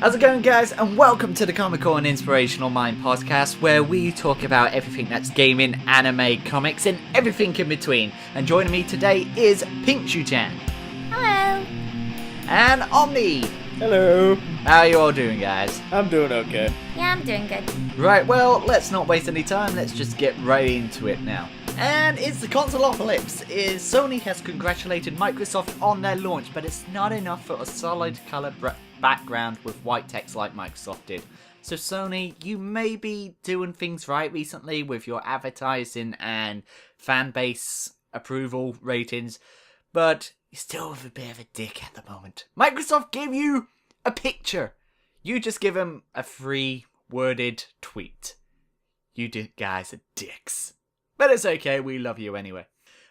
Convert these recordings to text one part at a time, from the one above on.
How's it going, guys? And welcome to the Comical and Inspirational Mind podcast, where we talk about everything that's gaming, anime, comics, and everything in between. And joining me today is Pink Shu-chan. Hello. And Omni. Hello. How are you all doing, guys? I'm doing okay. Yeah, I'm doing good. Right, well, let's not waste any time. Let's just get right into it now. And it's the consolocalypse. Sony has congratulated Microsoft on their launch, but it's not enough for a solid color background with white text like Microsoft did. So Sony, you may be doing things right recently with your advertising and fan base approval ratings, but you're still with a bit of a dick at the moment. Microsoft gave you a picture. You just give them a free-worded tweet. You guys are dicks. But it's okay, we love you anyway.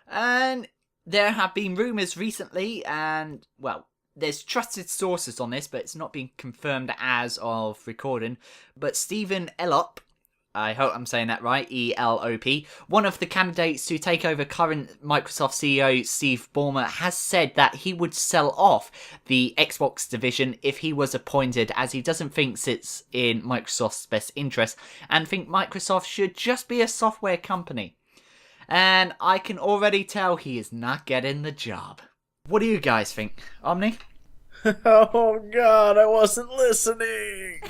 And there have been rumours recently, and, well, there's trusted sources on this, but it's not been confirmed as of recording. But Stephen Elop, I hope I'm saying that right, E-L-O-P, one of the candidates to take over current Microsoft CEO Steve Ballmer, has said that he would sell off the Xbox division if he was appointed, as he doesn't think it's in Microsoft's best interest, and think Microsoft should just be a software company. And I can already tell he is not getting the job. What do you guys think? Omni? Oh god, I wasn't listening.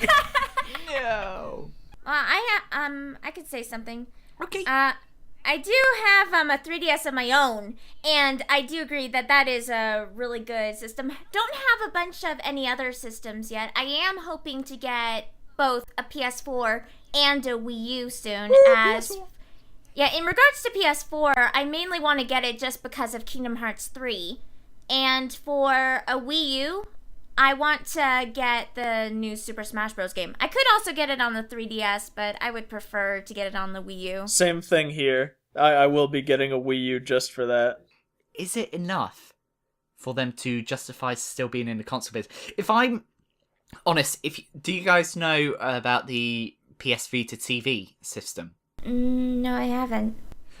No. I could say something. Okay. I do have a 3DS of my own, and I do agree that is a really good system. Don't have a bunch of any other systems yet. I am hoping to get both a PS4 and a Wii U soon. Yeah, in regards to PS4, I mainly want to get it just because of Kingdom Hearts 3. And for a Wii U, I want to get the new Super Smash Bros. Game. I could also get it on the 3DS, but I would prefer to get it on the Wii U. Same thing here. I will be getting a Wii U just for that. Is it enough for them to justify still being in the console biz? If I'm honest, do you guys know about the PS Vita TV system? No, I haven't.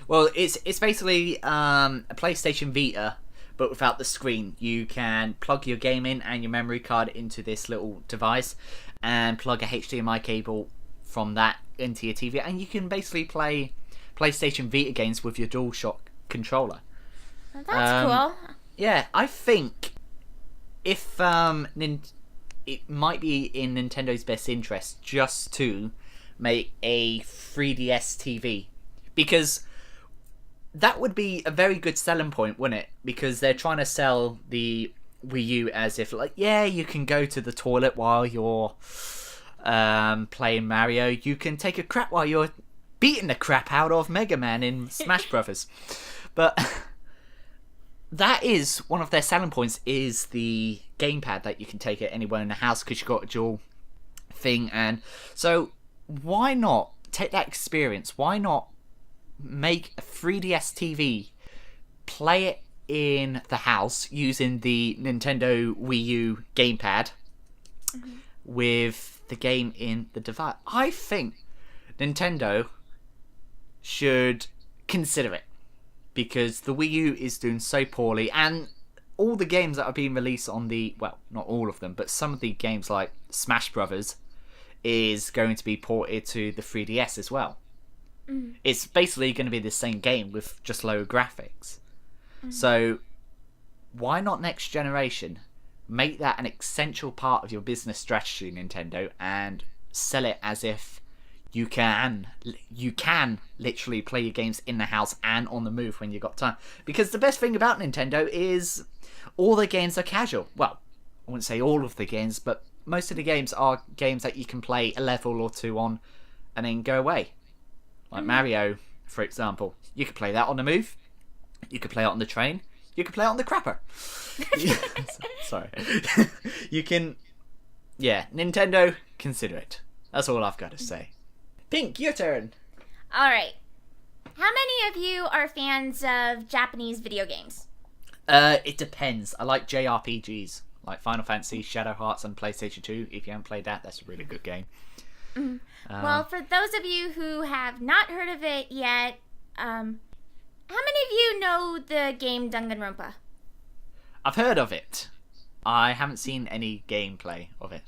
Well, it's basically a PlayStation Vita, but without the screen. You can plug your game in and your memory card into this little device and plug a HDMI cable from that into your TV, and you can basically play PlayStation Vita games with your DualShock controller. Well, that's cool. Yeah, I think if it might be in Nintendo's best interest just to make a 3DS TV, because that would be a very good selling point, wouldn't it? Because they're trying to sell the Wii U as if, like, yeah, you can go to the toilet while you're playing Mario. You can take a crap while you're beating the crap out of Mega Man in Smash Brothers. But that is one of their selling points, is the gamepad that you can take it anywhere in the house because you've got a dual thing. And so why not take that experience? Why not make a 3DS TV, play it in the house using the Nintendo Wii U gamepad with the game in the device? I think Nintendo should consider it, because the Wii U is doing so poorly, and all the games that are being released on the, well, not all of them, but some of the games like Smash Brothers is going to be ported to the 3DS as well. It's basically going to be the same game with just lower graphics. So why not next generation make that an essential part of your business strategy, Nintendo, and sell it as if you can literally play your games in the house and on the move when you've got time. Because the best thing about Nintendo is all the games are casual. Well, I wouldn't say all of the games, but most of the games are games that you can play a level or two on and then go away. Like Mario, for example. You could play that on the move. You could play it on the train. You could play it on the crapper. Sorry. You can... Yeah, Nintendo, consider it. That's all I've got to say. Pink, your turn. Alright. How many of you are fans of Japanese video games? It depends. I like JRPGs. Like Final Fantasy, Shadow Hearts on PlayStation 2. If you haven't played that, that's a really good game. Well, for those of you who have not heard of it yet, how many of you know the game Dangan Ronpa? I've heard of it. I haven't seen any gameplay of it.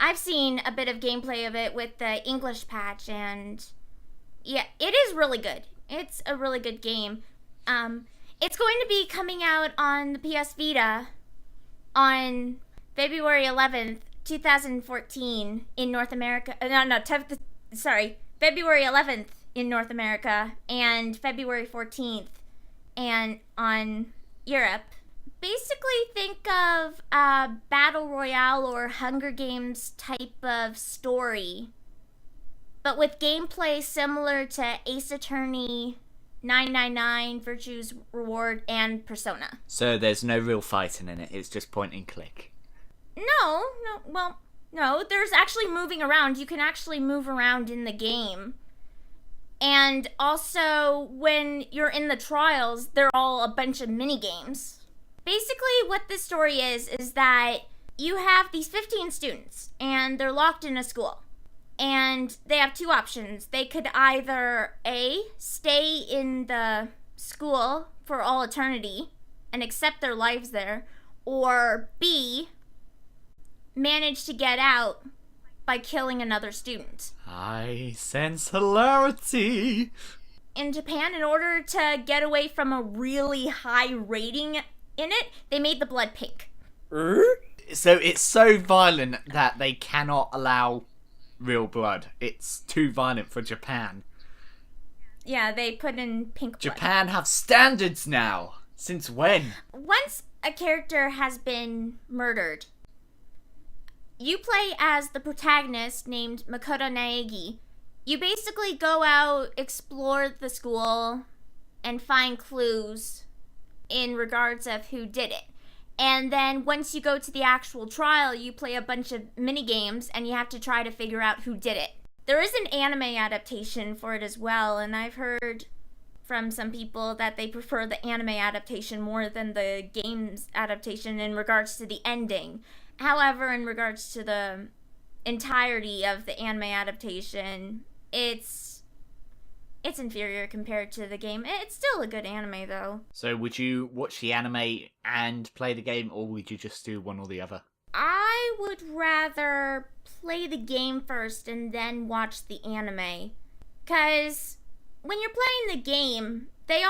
I've seen a bit of gameplay of it with the English patch, and yeah, it is really good. It's a really good game. It's going to be coming out on the PS Vita on February 11th, 2014 in North America. February 11th in North America and February 14th and on Europe. Basically, think of a Battle Royale or Hunger Games type of story, but with gameplay similar to Ace Attorney, 999, Virtue's Reward, and Persona. So there's no real fighting in it, it's just point and click. No, there's actually moving around. You can actually move around in the game. And also, when you're in the trials, they're all a bunch of mini-games. Basically, what this story is that you have these 15 students, and they're locked in a school. And they have two options. They could either A, stay in the school for all eternity and accept their lives there, or B, manage to get out by killing another student. I sense hilarity. In Japan, in order to get away from a really high rating in it, they made the blood pink. So it's so violent that they cannot allow real blood. It's too violent for Japan. Yeah, they put in pink blood. Japan have standards now. Since when? Once a character has been murdered, you play as the protagonist named Makoto Naegi. You basically go out, explore the school, and find clues in regards of who did it. And then once you go to the actual trial, you play a bunch of mini-games, and you have to try to figure out who did it. There is an anime adaptation for it as well, and I've heard from some people that they prefer the anime adaptation more than the games adaptation in regards to the ending. However, in regards to the entirety of the anime adaptation, it's inferior compared to the game. It's still a good anime, though. So would you watch the anime and play the game, or would you just do one or the other? I would rather play the game first and then watch the anime. Because when you're playing the game, the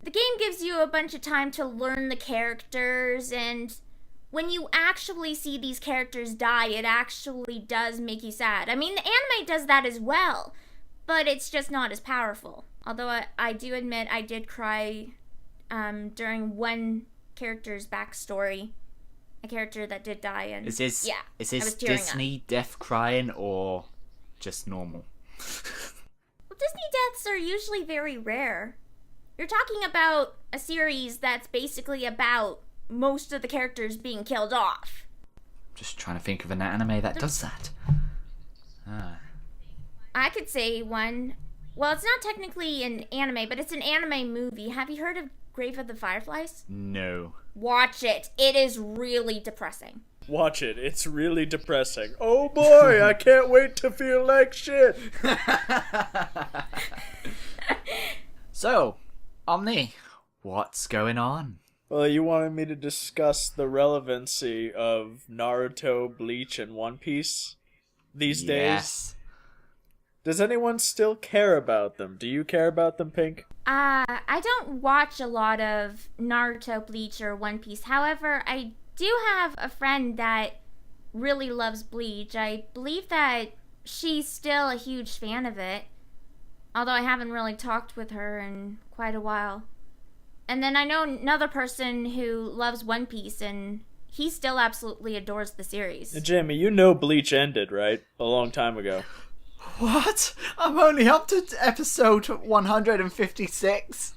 game gives you a bunch of time to learn the characters, and when you actually see these characters die, it actually does make you sad. I mean, the anime does that as well, but it's just not as powerful. Although I do admit I did cry during one character's backstory. A character that did die. And is this Disney death crying or just normal? Well, Disney deaths are usually very rare. You're talking about a series that's basically about most of the characters being killed off. Just trying to think of an anime that does that. I could say one. Well, it's not technically an anime, but it's an anime movie. Have you heard of Grave of the Fireflies? No. Watch it. It is really depressing. Watch it. It's really depressing. Oh boy, I can't wait to feel like shit. So, Omni, what's going on? Well, you wanted me to discuss the relevancy of Naruto, Bleach, and One Piece these days. Does anyone still care about them? Do you care about them, Pink? I don't watch a lot of Naruto, Bleach, or One Piece. However, I do have a friend that really loves Bleach. I believe that she's still a huge fan of it, although I haven't really talked with her in quite a while. And then I know another person who loves One Piece, and he still absolutely adores the series. Jamie, you know Bleach ended, right? A long time ago. What? I'm only up to episode 156.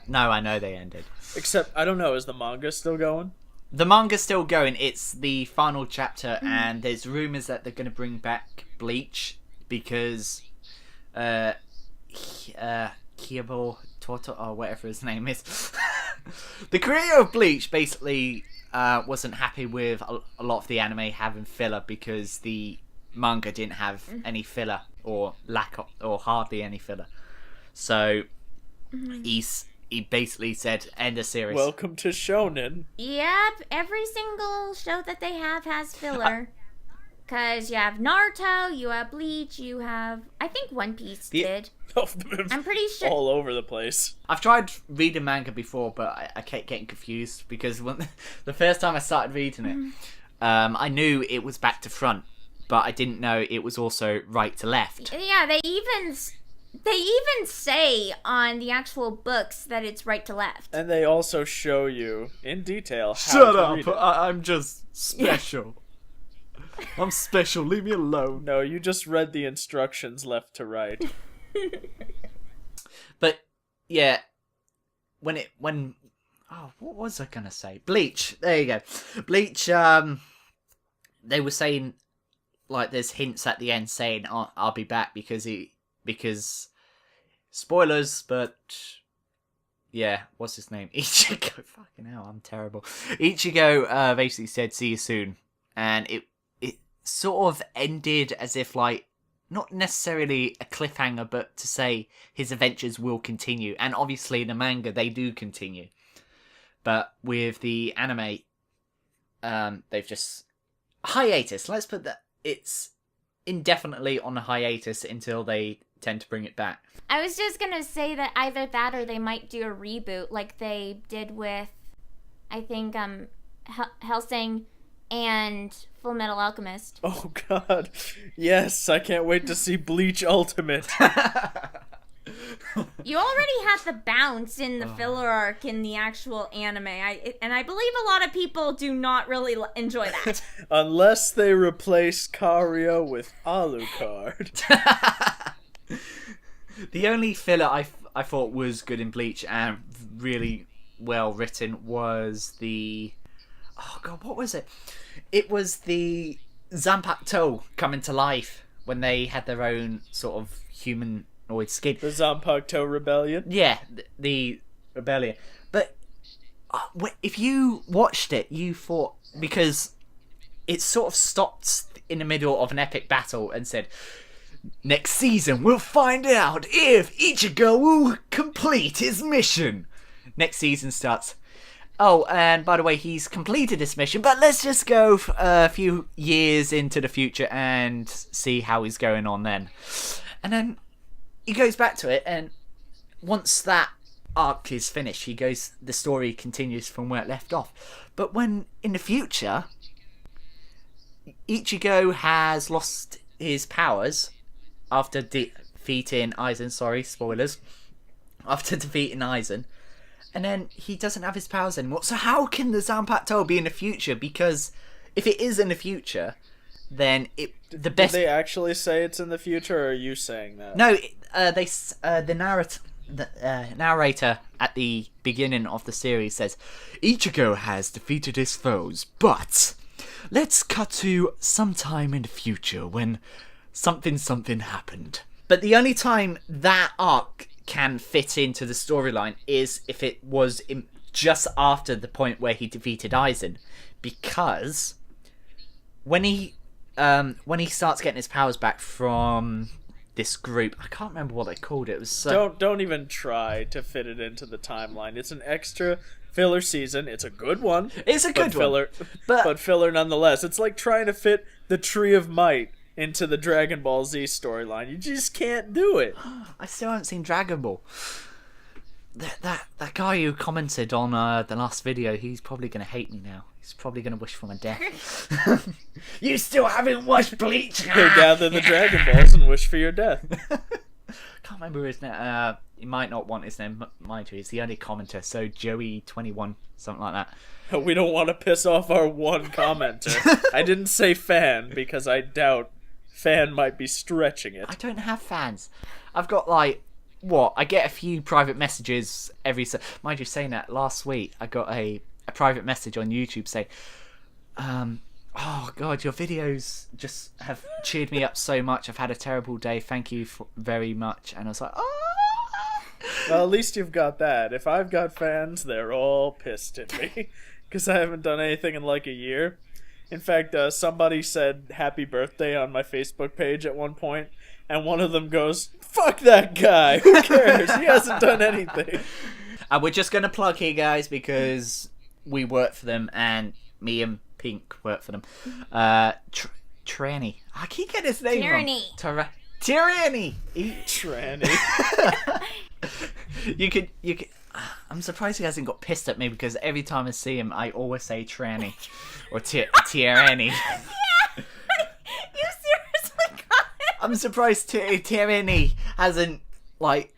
No, I know they ended. Except, I don't know, is the manga still going? The manga's still going. It's the final chapter, and there's rumours that they're going to bring back Bleach because Kiyobo Toto, or whatever his name is. The creator of Bleach basically wasn't happy with a lot of the anime having filler because the manga didn't have any filler or hardly any filler. So he basically said end the series. Welcome to Shonen. Yep, every single show that they have has filler. Because you have Naruto, you have Bleach, you have... I think One Piece did. I'm pretty sure. All over the place. I've tried reading manga before, but I kept getting confused because the first time I started reading it, I knew it was back to front, but I didn't know it was also right to left. Yeah, they even say on the actual books that it's right to left. And they also show you in detail how Shut to up! read it. I'm just special. I'm special. Leave me alone. No, you just read the instructions left to right. But yeah, what was I gonna say? Bleach. There you go. Bleach. They were saying like there's hints at the end saying I'll be back because spoilers, but yeah, what's his name? Ichigo. Fucking hell, I'm terrible. Ichigo basically said see you soon, and it sort of ended as if like not necessarily a cliffhanger, but to say his adventures will continue. And obviously in the manga they do continue, but with the anime they've just hiatus. Let's put that, it's indefinitely on a hiatus until they tend to bring it back. I was just gonna say that either that or they might do a reboot like they did with, I think, Hellsing and Full Metal Alchemist. Oh god. Yes, I can't wait to see Bleach Ultimate. You already had the bounce in the filler arc in the actual anime, and I believe a lot of people do not really enjoy that. Unless they replace Kario with Alucard. The only filler I thought was good in Bleach and really well written was the... Oh god, what was it? It was the Zanpakuto coming to life when they had their own sort of humanoid skin. The Zanpakuto Rebellion? Yeah, the rebellion. But if you watched it, you thought... Because it sort of stopped in the middle of an epic battle and said... Next season, we'll find out if Ichigo will complete his mission. Next season starts. Oh, and by the way, he's completed this mission, but let's just go a few years into the future and see how he's going on then. And then he goes back to it, and once that arc is finished, the story continues from where it left off. But when in the future, Ichigo has lost his powers after defeating Aizen, sorry, spoilers, after defeating Aizen, and then he doesn't have his powers anymore. So how can the Zanpakuto be in the future? Because if it is in the future, then the best... Did they actually say it's in the future, or are you saying that? No, the narrator at the beginning of the series says, Ichigo has defeated his foes, but let's cut to sometime in the future when something happened. But the only time that arc can fit into the storyline is if it was just after the point where he defeated Aizen, because when he starts getting his powers back from this group, I can't remember what they called it. It was so... Don't even try to fit it into the timeline. It's an extra filler season. It's a good one. It's a good filler, one, but filler nonetheless. It's like trying to fit the Tree of Might into the Dragon Ball Z storyline. You just can't do it. I still haven't seen Dragon Ball. That guy who commented on the last video, he's probably going to hate me now. He's probably going to wish for my death. You still haven't watched Bleach? He'll gather the Dragon Balls and wish for your death. Can't remember his name. He might not want his name, mind you. He's the only commenter, so Joey21, something like that. We don't want to piss off our one commenter. I didn't say fan because I doubt fan might be stretching it. I don't have fans. I've got I get a few private messages every... Mind you, saying that, last week I got a private message on YouTube saying, oh god, your videos just have cheered me up so much. I've had a terrible day. Thank you very much. And I was like, oh. Well, at least you've got that. If I've got fans, they're all pissed at me because I haven't done anything in like a year. In fact, somebody said happy birthday on my Facebook page at one point, and one of them goes, fuck that guy, who cares, he hasn't done anything. And we're just going to plug here, guys, because we work for them, and me and Pink work for them. Tranny. I keep getting his name Tyranny. wrong. Tyranny. Tranny. You could. I'm surprised he hasn't got pissed at me because every time I see him, I always say tranny or tyranny. Yeah. You seriously got it? I'm surprised tyranny hasn't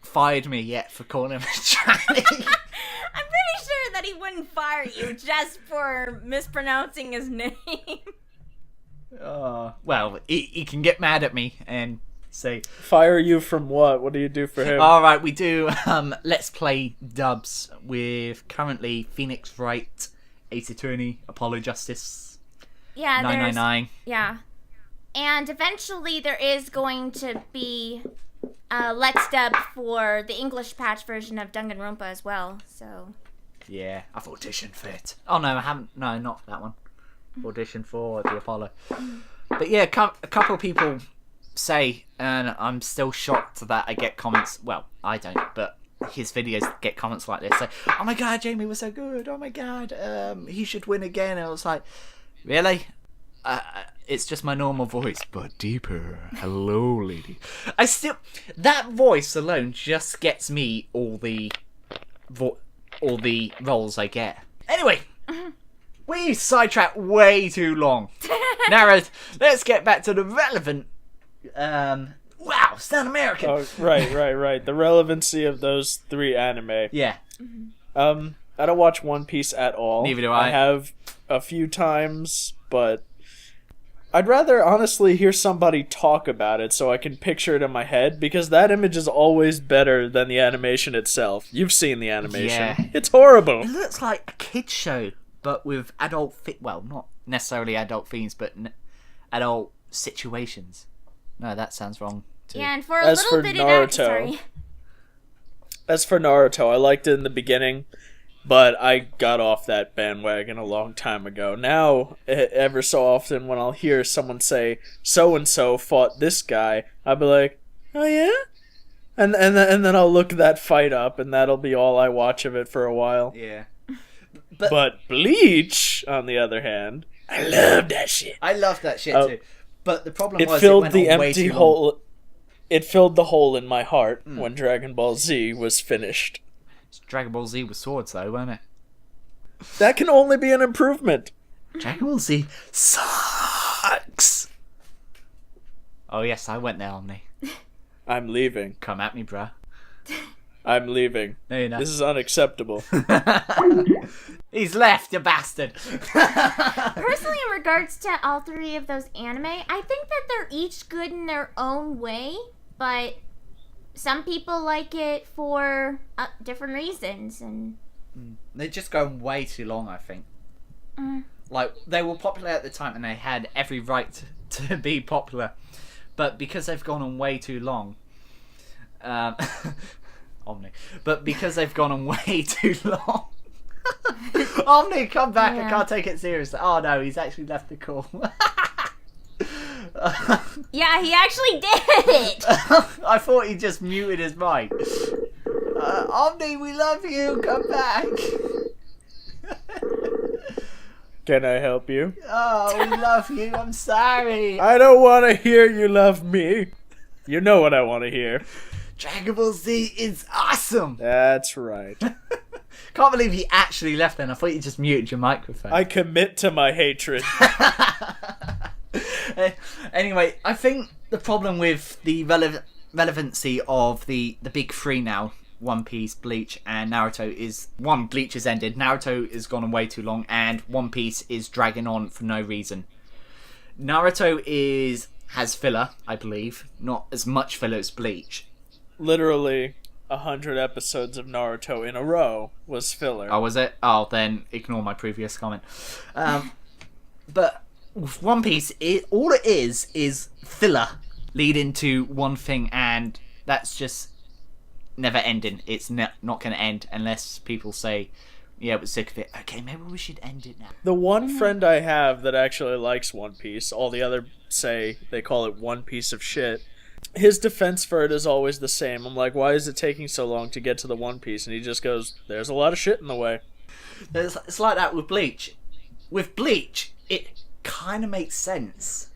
fired me yet for calling him a tranny. I'm pretty sure that he wouldn't fire you just for mispronouncing his name. Well, he can get mad at me and say, Fire you from what? What do you do for him? all right, we do Let's Play dubs with currently Phoenix Wright, Ace Attorney, Apollo Justice, Yeah, 999. Yeah. And eventually there is going to be Let's Dub for the English patch version of Dangan Ronpa as well, so... Yeah, I've auditioned for it. Oh, no, I haven't. No, not that one. Auditioned for the Apollo. But yeah, a couple of people say, and I'm still shocked that I get comments. Well, I don't, but his videos get comments like this. Say, oh my god, Jamie was so good. Oh my god, he should win again. And I was like, really? It's just my normal voice, but deeper. Hello, lady. That voice alone just gets me all the roles I get. Anyway, we sidetracked way too long. Now, let's get back to the relevant. Wow, South American. Oh, right. The relevancy of those 3 anime. Yeah. I don't watch One Piece at all. Neither do I. I have a few times, but I'd rather honestly hear somebody talk about it so I can picture it in my head, because that image is always better than the animation itself. You've seen the animation. Yeah. It's horrible. It looks like a kid's show, but with adult well, not necessarily adult themes, but adult situations. No, that sounds wrong too. Yeah, and for a As little for bit of that... Naruto, Sorry. As for Naruto, I liked it in the beginning, but I got off that bandwagon a long time ago. Now, ever so often when I'll hear someone say, so-and-so fought this guy, I'll be like, oh yeah? And then I'll look that fight up, and that'll be all I watch of it for a while. Yeah. But Bleach, on the other hand, I love that shit. I love that shit too. But the problem It was filled it went the on way empty too long. hole. It filled the hole in my heart when Dragon Ball Z was finished. It's Dragon Ball Z with swords though, wasn't it? That can only be an improvement. Dragon Ball Z sucks. Oh yes, I went there, Omni. I'm leaving. Come at me, bruh. I'm leaving. No, you're not. This is unacceptable. He's left, you bastard. Personally, in regards to all 3 of those anime, I think that they're each good in their own way, but some people like it for different reasons, and... They're just going way too long, I think. Like, they were popular at the time and they had every right to be popular. But because they've gone on way too long... Omni. But because they've gone on way too long... Omni, come back, Yeah. I can't take it seriously. Oh no, he's actually left the call. Yeah, he actually did! I thought he just muted his mic. Omni, we love you, come back. Can I help you? Oh, we love you, I'm sorry. I don't want to hear you love me. You know what I want to hear. Dragon Ball Z is awesome. That's right. Can't believe he actually left then. I thought you just muted your microphone. I commit to my hatred. Anyway, I think the problem with the relevancy of the big 3 now, One Piece, Bleach, and Naruto is, one, Bleach has ended, Naruto is gone on way too long, and One Piece is dragging on for no reason. Naruto has filler, I believe, not as much filler as Bleach. Literally 100 episodes of Naruto in a row was filler. Oh, was it? Oh, then ignore my previous comment. But with One Piece, all it is filler leading to one thing, and that's just never ending. It's not going to end unless people say, yeah, we're sick of it. Okay, maybe we should end it now. The one friend I have that actually likes One Piece, all the other say they call it one piece of shit. His defense for it is always the same. I'm like, why is it taking so long to get to the One Piece? And he just goes, there's a lot of shit in the way. It's like that with Bleach. With Bleach, it kind of makes sense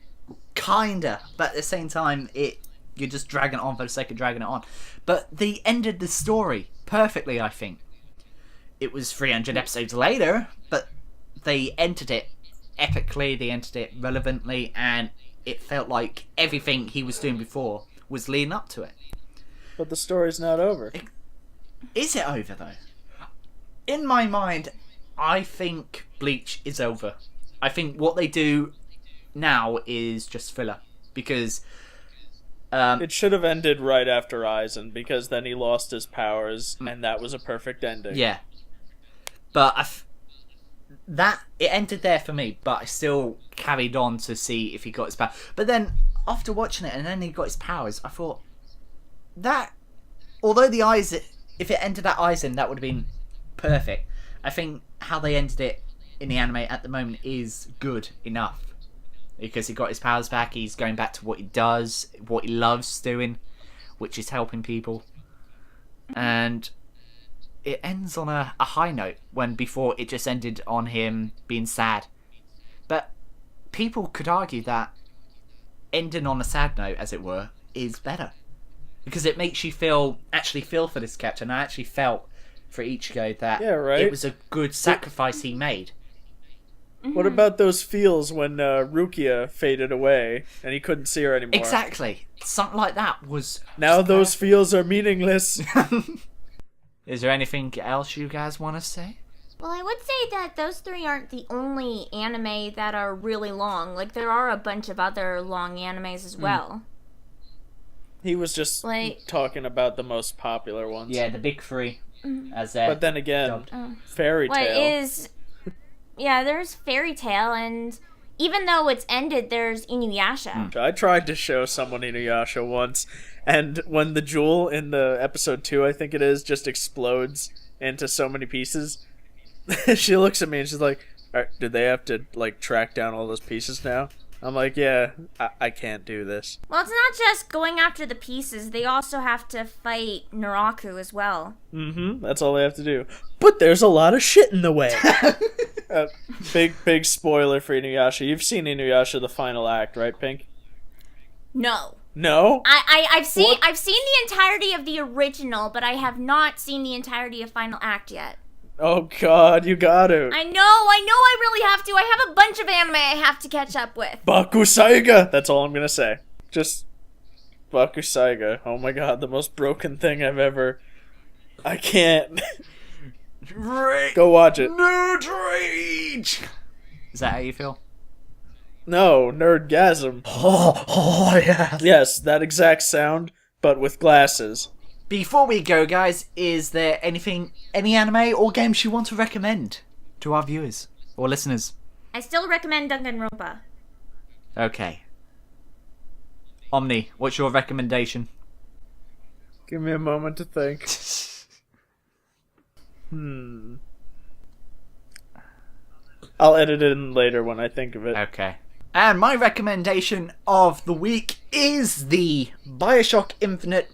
kinda, but at the same time, you're just dragging it on for the sake of dragging it on. But they ended the story perfectly, I think. It was 300 episodes later, but they ended it epically, they ended it relevantly, and it felt like everything he was doing before was leading up to it. But the story's not over. Is it over, though? In my mind, I think Bleach is over. I think what they do now is just filler. Because... it should have ended right after Aizen, because then he lost his powers, and that was a perfect ending. Yeah. But it ended there for me, but I still carried on to see if he got his power. But then, after watching it, and then he got his powers, I thought, although the Aizen, if it ended at Aizen, that would have been perfect. I think how they ended it in the anime at the moment is good enough. Because he got his powers back, he's going back to what he does, what he loves doing, which is helping people. And it ends on a high note, when before it just ended on him being sad. But people could argue that ending on a sad note, as it were, is better. Because it makes you actually feel for this character, and I actually felt for Ichigo that it was a good sacrifice he made. What about those feels when Rukia faded away and he couldn't see her anymore? Exactly. Something like that was... Now those feels are meaningless. Is there anything else you guys want to say? Well, I would say that those three aren't the only anime that are really long. Like, there are a bunch of other long animes as well. He was just talking about the most popular ones. Yeah, the big three. But then again, Fairy Tail. Yeah, there's Fairy Tail, and even though it's ended, there's Inuyasha. I tried to show someone Inuyasha once, and when the jewel in the episode 2, I think it is, just explodes into so many pieces, she looks at me and she's like, did they have to, track down all those pieces now? I'm like, yeah, I can't do this. Well, it's not just going after the pieces. They also have to fight Naraku as well. That's all they have to do. But there's a lot of shit in the way. Big spoiler for Inuyasha. You've seen Inuyasha the final act, right, Pink? No. No? I've seen the entirety of the original, but I have not seen the entirety of final act yet. Oh god, you got to. I know I really have to. I have a bunch of anime I have to catch up with. Bakusaiga! That's all I'm gonna say. Just Bakusaiga. Oh my god, the most broken thing I've ever... I can't. Go watch it. Nerd rage! Is that how you feel? No, nerdgasm. Oh, yeah. Yes, that exact sound, but with glasses. Before we go, guys, is there any anime or games you want to recommend to our viewers or listeners? I still recommend Dangan Ronpa. Okay. Omni, what's your recommendation? Give me a moment to think. I'll edit it in later when I think of it. Okay. And my recommendation of the week is the BioShock Infinite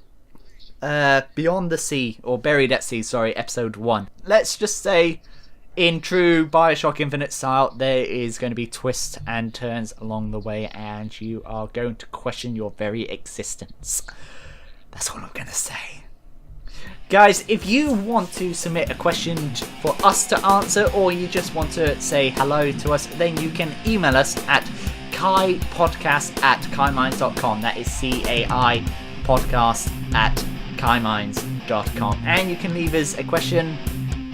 Beyond the Sea, or Buried at Sea, sorry, episode 1. Let's just say, in true BioShock Infinite style, there is going to be twists and turns along the way, and you are going to question your very existence. That's all I'm going to say. Guys, if you want to submit a question for us to answer, or you just want to say hello to us, then you can email us at kaipodcast@caiminds.com. That is CAI podcast@caiminds.com. And you can leave us a question,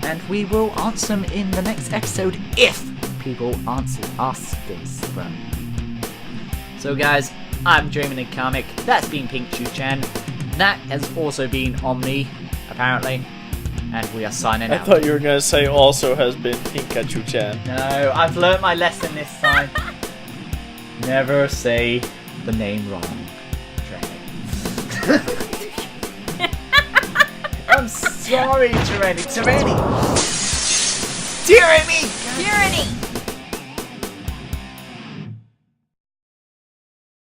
and we will answer them in the next episode if people answer us this one. So guys, I'm Dreaming Comic. That's been Pink Chu-chan. That has also been Omni, apparently. And we are signing out. I thought you were going to say also has been Pikachu-chan. No, I've learnt my lesson this time. Never say the name wrong. I'm sorry, Tyranny. Tyranny! Tyranny! Tyranny!